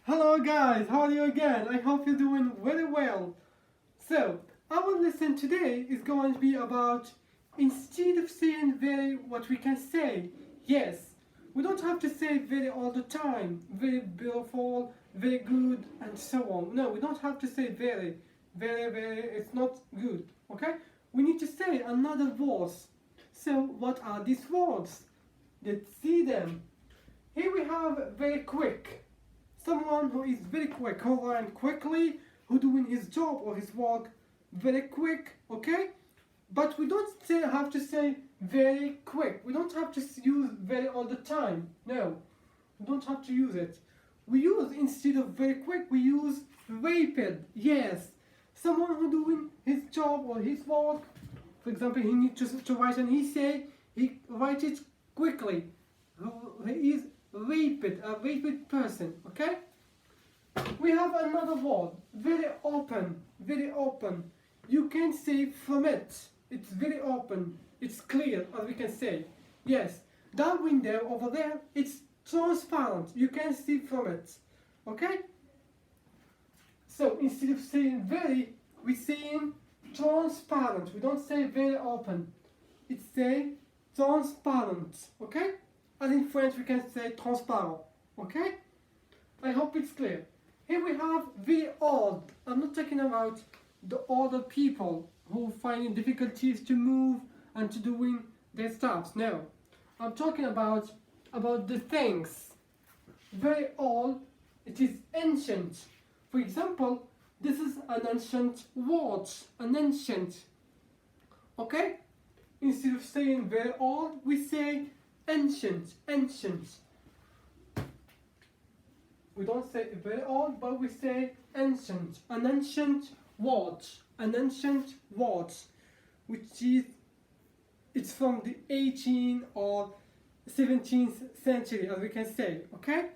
Hello guys, how are you again? I hope you're doing very well. So, our lesson today is going to be about instead of saying very, what we can say. Yes, we don't have to say very all the time, very beautiful, very good, and so on. No, we don't have to say very, it's not good, okay? We need to say another words. So, what are these words? Let's see them. Here we have very quick. Someone who is very quick, who learn quickly, who doing his job or his work very quick, okay? But we don't have to say very quick. We don't have to use very all the time. No, we don't have to use it. We use, instead of very quick, we use rapid. Yes, someone who doing his job or his work, for example, he needs to write an essay, he write it quickly. He is rapid, a rapid person, okay? We have another word, very open, very open. You can say from it. It's very open, it's clear, as we can say. Yes, that window over there, it's transparent. You can see from it, okay? So instead of saying very, we're saying transparent. We don't say very open. It's say transparent, okay? As in French, we can say transparent, okay? I hope it's clear. Here we have very old. I'm not talking about the older people who finding difficulties to move and to doing their stuff. No, I'm talking about the things. Very old. It is ancient. For example, this is an ancient watch. An ancient. Okay? Instead of saying very old, we say ancient, ancient. We don't say very old, but we say ancient. An ancient watch. An ancient watch, which is, it's from the 18th or 17th century, as we can say, okay?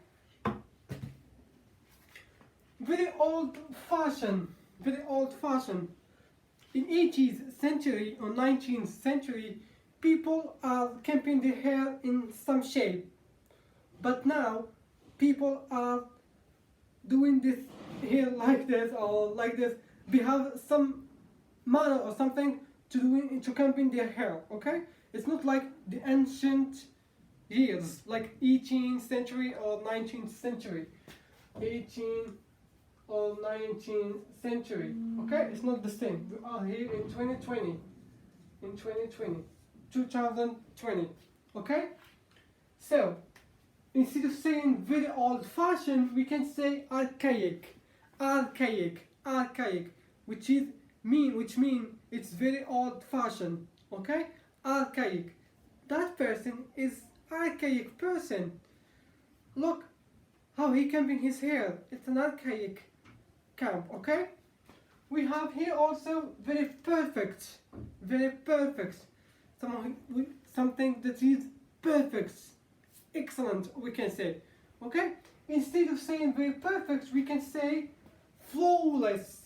Very old fashioned, very old fashioned. In 18th century or 19th century, people are keeping their hair in some shape, but now people are doing this hair like this or like this. They have some manner or something to keeping their hair. Okay, it's not like the ancient years, like 18th century or 19th century, 18th or 19th century. Okay, it's not the same. We are here in 2020, in 2020. Okay, so instead of saying very old-fashioned, we can say archaic, which mean it's very old-fashioned. Okay, archaic. That person is archaic person. Look how he combing his hair. It's an archaic camp. Okay. We have here also very perfect, something that is perfect, excellent, we can say, okay? Instead of saying very perfect, we can say flawless,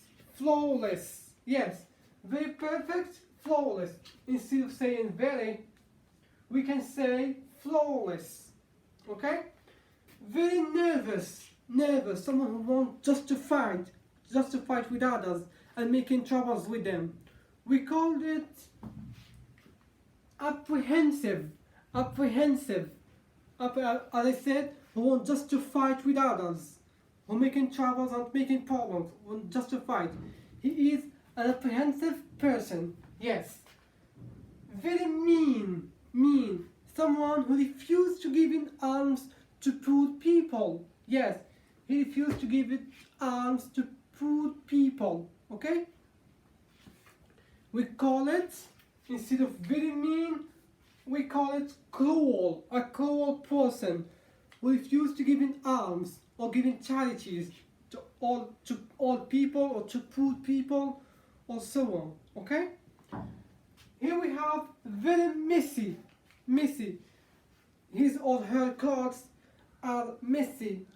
yes, very perfect, flawless. Instead of saying very, we can say flawless, okay? Very nervous, someone who wants just to fight with others and making troubles with them. We called it apprehensive. As I said, who want just to fight with others, who making troubles and making problems, want just to fight. He is an apprehensive person. Yes. Very mean. Someone who refused to give in alms to poor people. Yes, he refused to give alms to poor people. Okay? We call it, instead of very mean, we call it cruel. A cruel person who refused to give in alms or giving charities to all people or to poor people or so on. Okay? Here we have very messy. His or her clothes are messy.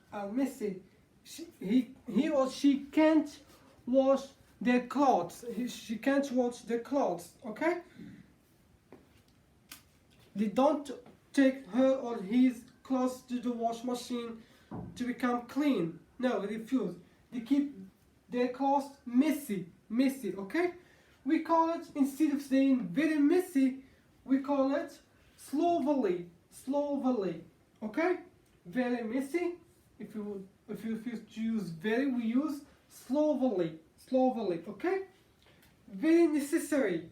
He or she can't wash their clothes. She can't wash their clothes. Okay? They don't take her or his clothes to the wash machine to become clean. No, they refuse. They keep their clothes messy, okay? We call it, instead of saying very messy, we call it slovenly, okay? Very messy. If you refuse to use very, we use slovenly, okay? Very necessary.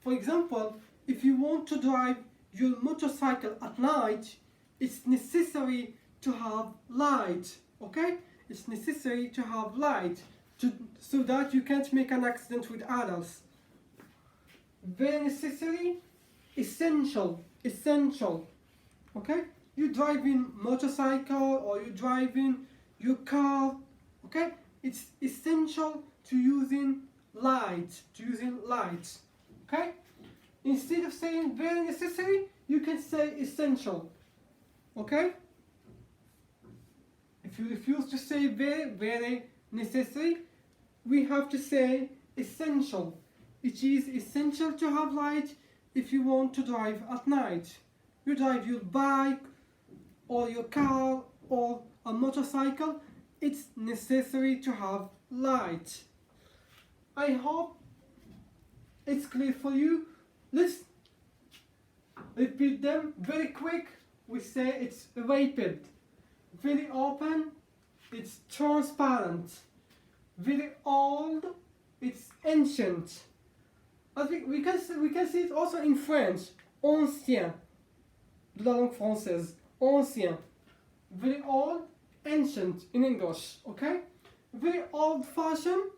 For example, if you want to drive your motorcycle at night, it's necessary to have light, okay? It's necessary to have light so that you can't make an accident with others. Very necessary, essential, okay? You're driving motorcycle or you're driving your car, okay? It's essential to using light, okay? Instead of saying very necessary, you can say essential, okay? If you refuse to say very necessary, we have to say essential. It is essential to have light if you want to drive at night. You drive your bike or your car or a motorcycle, it's necessary to have light. I hope it's clear for you. Let's repeat them very quick. We say it's rapid. Very open, it's transparent. Very old, it's ancient. I think we can see it also in French. Ancien, de la langue française. Ancien. Very old, ancient in English. Okay. Very old-fashioned,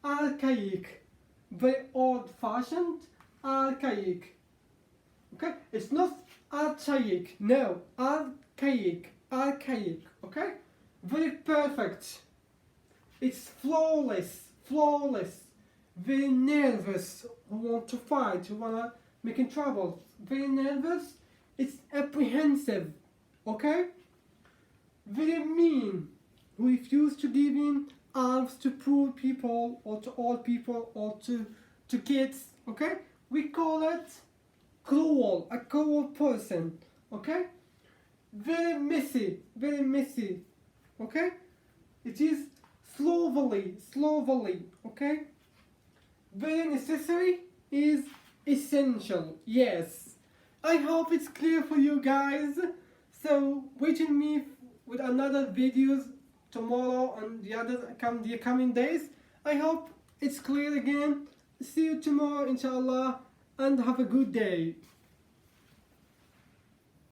archaic. Very old-fashioned, archaic. Okay. It's not archaic. No, archaic. Okay. Very perfect. It's flawless. Very nervous, who want to fight, who wanna making trouble. Very nervous. It's apprehensive. Okay. Very mean, who refuse to give in alms to poor people or to old people or to kids. Okay. We call it cruel, a cruel person. Okay. Very messy, okay? It is slovenly, okay? Very necessary is essential, yes. I hope it's clear for you guys. So wait in me with another videos tomorrow and the coming days. I hope it's clear again. See you tomorrow, inshallah, and have a good day.